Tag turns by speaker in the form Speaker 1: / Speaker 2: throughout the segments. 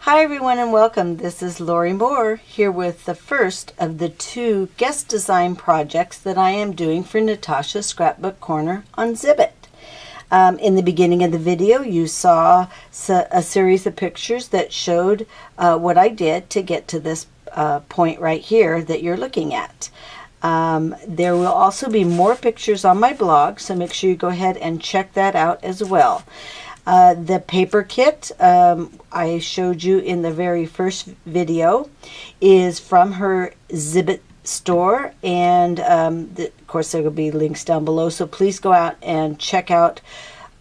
Speaker 1: Hi everyone and welcome. This is Lori Moore here with the first of the two guest design projects that I am doing for Natasha's Scrapbook Corner on Zibbit. In the beginning of the video you saw a series of pictures that showed what I did to get to this point right here that you're looking at. There will also be more pictures on my blog, so make sure you go ahead and check that out as well. The paper kit I showed you in the very first video is from her Zibbit store, and of course there will be links down below, so please go out and check out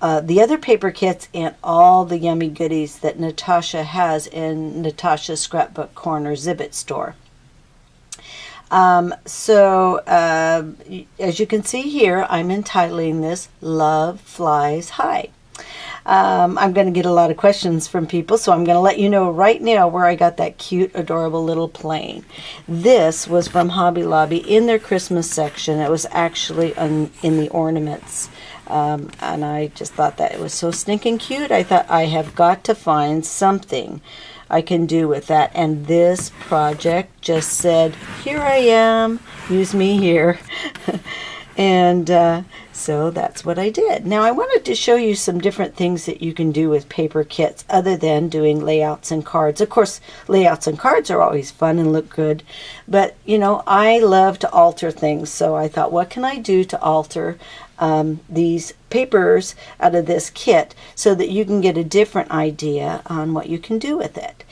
Speaker 1: the other paper kits and all the yummy goodies that Natasha has in Natasha's Scrapbook Corner Zibbit store. As you can see here, I'm entitling this Love Flies High. I'm going to get a lot of questions from people, so I'm going to let you know right now where I got that cute, adorable little plane. This was from Hobby Lobby in their Christmas section. It was actually in the ornaments, and I just thought that it was so stinking cute. I thought I have got to find something I can do with that, and this project just said, here I am, use me here. And so that's what I did. Now I wanted to show you some different things that you can do with paper kits other than doing layouts and cards. Of course, layouts and cards are always fun and look good, but you know, I love to alter things, so I thought, what can I do to alter these papers out of this kit so that you can get a different idea on what you can do with it.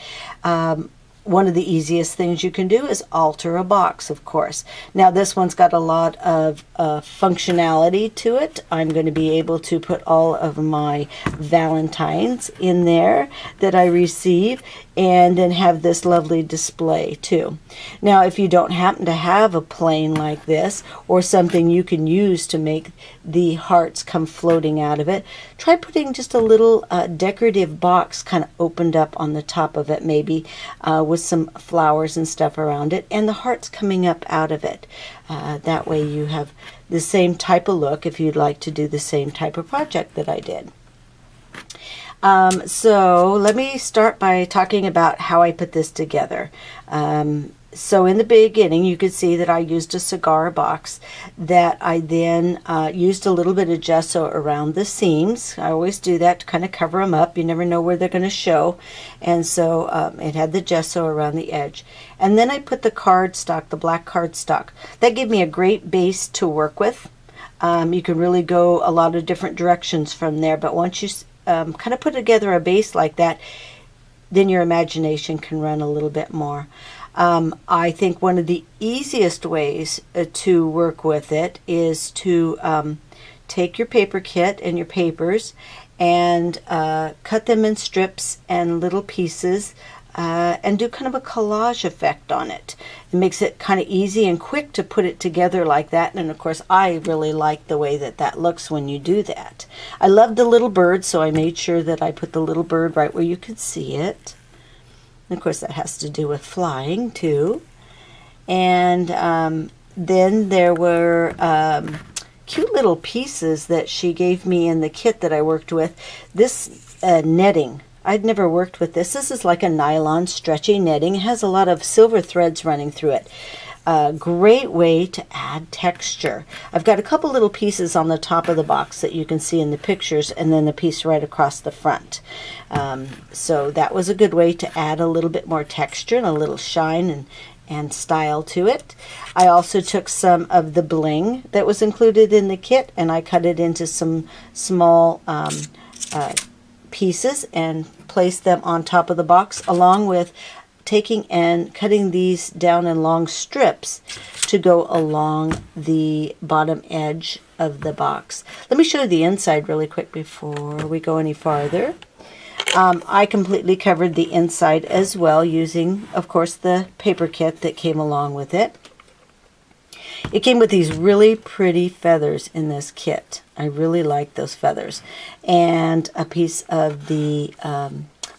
Speaker 1: One of the easiest things you can do is alter a box, of course. Now this one's got a lot of functionality to it. I'm going to be able to put all of my Valentines in there that I receive, and then have this lovely display too. Now if you don't happen to have a plane like this, or something you can use to make the hearts come floating out of it, try putting just a little decorative box kind of opened up on the top of it, maybe with some flowers and stuff around it, and the hearts coming up out of it. That way you have the same type of look if you'd like to do the same type of project that I did. So let me start by talking about how I put this together. So in the beginning you could see that I used a cigar box that I then used a little bit of gesso around the seams. I always do that to kind of cover them up. You never know where they're going to show, and so it had the gesso around the edge. And then I put the cardstock, the black cardstock. That gave me a great base to work with. You can really go a lot of different directions from there, but once you kind of put together a base like that, then your imagination can run a little bit more. I think one of the easiest ways to work with it is to take your paper kit and your papers and cut them in strips and little pieces and do kind of a collage effect on it. It makes it kind of easy and quick to put it together like that, and of course I really like the way that that looks when you do that. I love the little bird, so I made sure that I put the little bird right where you could see it. And of course that has to do with flying too. And then there were cute little pieces that she gave me in the kit that I worked with. This netting, I'd never worked with this. This is like a nylon stretchy netting. It has a lot of silver threads running through it. Great way to add texture. I've got a couple little pieces on the top of the box that you can see in the pictures, and then the piece right across the front. So that was a good way to add a little bit more texture and a little shine and style to it. I also took some of the bling that was included in the kit, and I cut it into some small pieces and placed them on top of the box, along with taking and cutting these down in long strips to go along the bottom edge of the box. Let me show you the inside really quick before we go any farther. I completely covered the inside as well, using, of course, the paper kit that came along with it. It came with these really pretty feathers in this kit. I really like those feathers. And a piece of the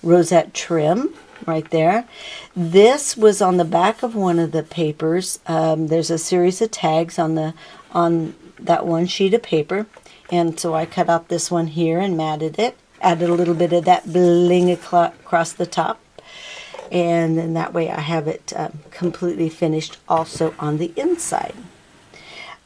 Speaker 1: rosette trim right there. This was on the back of one of the papers. There's a series of tags on that one sheet of paper, and so I cut out this one here and matted it, added a little bit of that bling across the top. and then that way I have it completely finished also on the inside.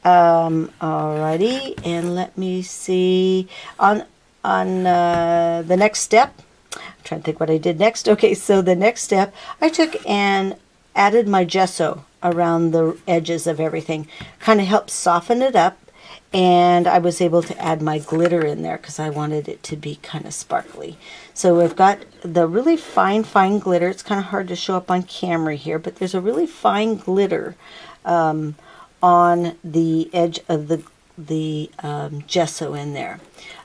Speaker 1: Alrighty, and let me see on the next step. I'm trying to think what I did next. Okay, so the next step, I took and added my gesso around the edges of everything. Kind of helped soften it up, and I was able to add my glitter in there because I wanted it to be kind of sparkly. So we've got the really fine glitter. It's kind of hard to show up on camera here, but there's a really fine glitter on the edge of the gesso in there.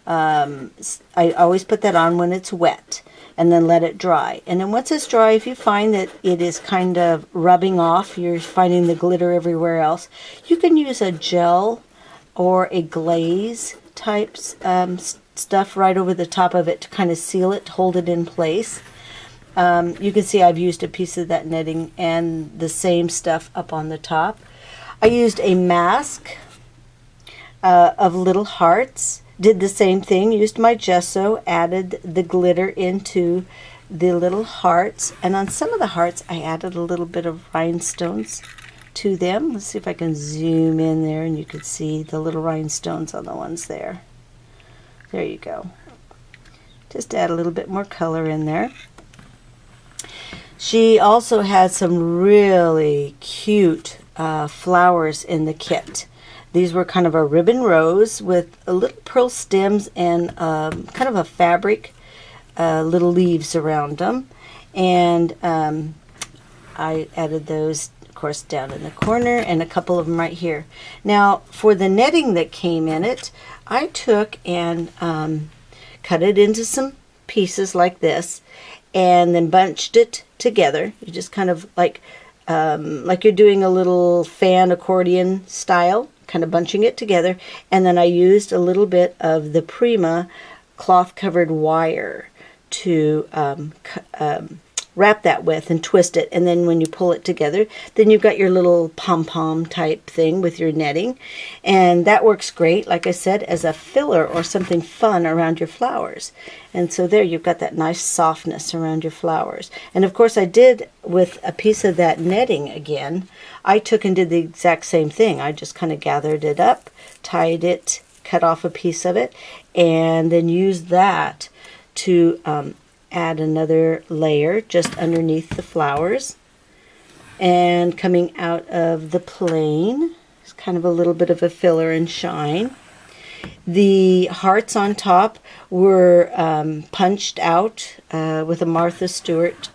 Speaker 1: I always put that on when it's wet and then let it dry. And then once it's dry, if you find that it is kind of rubbing off, you're finding the glitter everywhere else, you can use a gel or a glaze type stuff right over the top of it to kind of seal it, hold it in place. You can see I've used a piece of that netting and the same stuff up on the top. I used a mask of little hearts. Did the same thing, used my gesso, added the glitter into the little hearts, and on some of the hearts I added a little bit of rhinestones to them. Let's see if I can zoom in there and you can see the little rhinestones on the ones there. There you go. Just add a little bit more color in there. She also had some really cute flowers in the kit. These were kind of a ribbon rose with a little pearl stems and kind of a fabric, little leaves around them. And I added those, of course, down in the corner and a couple of them right here. Now, for the netting that came in it, I took and cut it into some pieces like this and then bunched it together. You just kind of like you're doing a little fan accordion style, kind of bunching it together, and then I used a little bit of the Prima cloth covered wire to wrap that with and twist it, and then when you pull it together, then you've got your little pom-pom type thing with your netting, and that works great, like I said, as a filler or something fun around your flowers. And so there you've got that nice softness around your flowers. And of course I did with a piece of that netting again, I took and did the exact same thing. I just kind of gathered it up, tied it, cut off a piece of it, and then used that to add another layer just underneath the flowers. And coming out of the plain, it's kind of a little bit of a filler and shine. The hearts on top were punched out with a Martha Stewart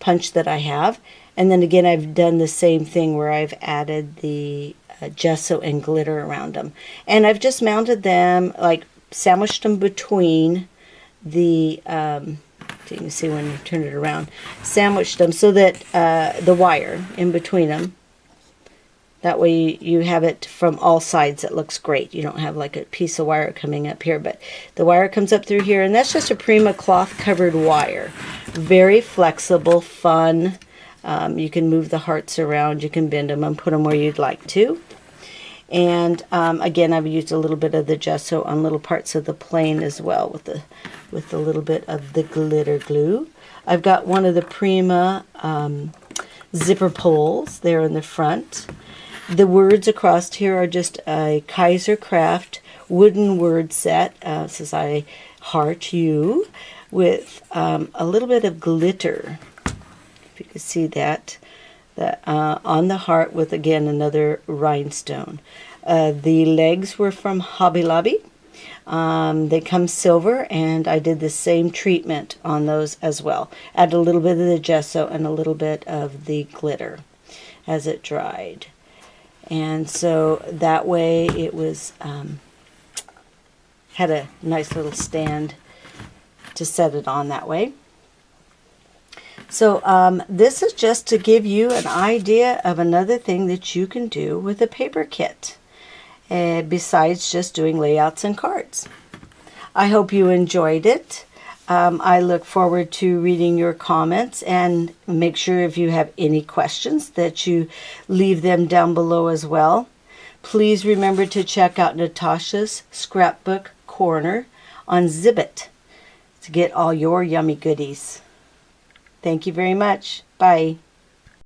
Speaker 1: punch that I have. And then again, I've done the same thing where I've added the gesso and glitter around them. And I've just mounted them, like sandwiched them between the, you can see when you turn it around, sandwiched them so that the wire in between them, that way you have it from all sides. It looks great. You don't have like a piece of wire coming up here, but the wire comes up through here, and that's just a Prima cloth covered wire. Very flexible, fun. You can move the hearts around, you can bend them and put them where you'd like to. And again, I've used a little bit of the gesso on little parts of the plain as well with a little bit of the glitter glue. I've got one of the Prima zipper pulls there in the front. The words across here are just a Kaiser Craft wooden word set. It says I heart you with a little bit of glitter. If you can see that on the heart with, again, another rhinestone. The legs were from Hobby Lobby. They come silver, and I did the same treatment on those as well. Add a little bit of the gesso and a little bit of the glitter as it dried. And so that way it was had a nice little stand to set it on that way. So this is just to give you an idea of another thing that you can do with a paper kit, besides just doing layouts and cards. I hope you enjoyed it. I look forward to reading your comments, and make sure if you have any questions that you leave them down below as well. Please remember to check out Natasha's Scrapbook Corner on Zibbit to get all your yummy goodies. Thank you very much. Bye.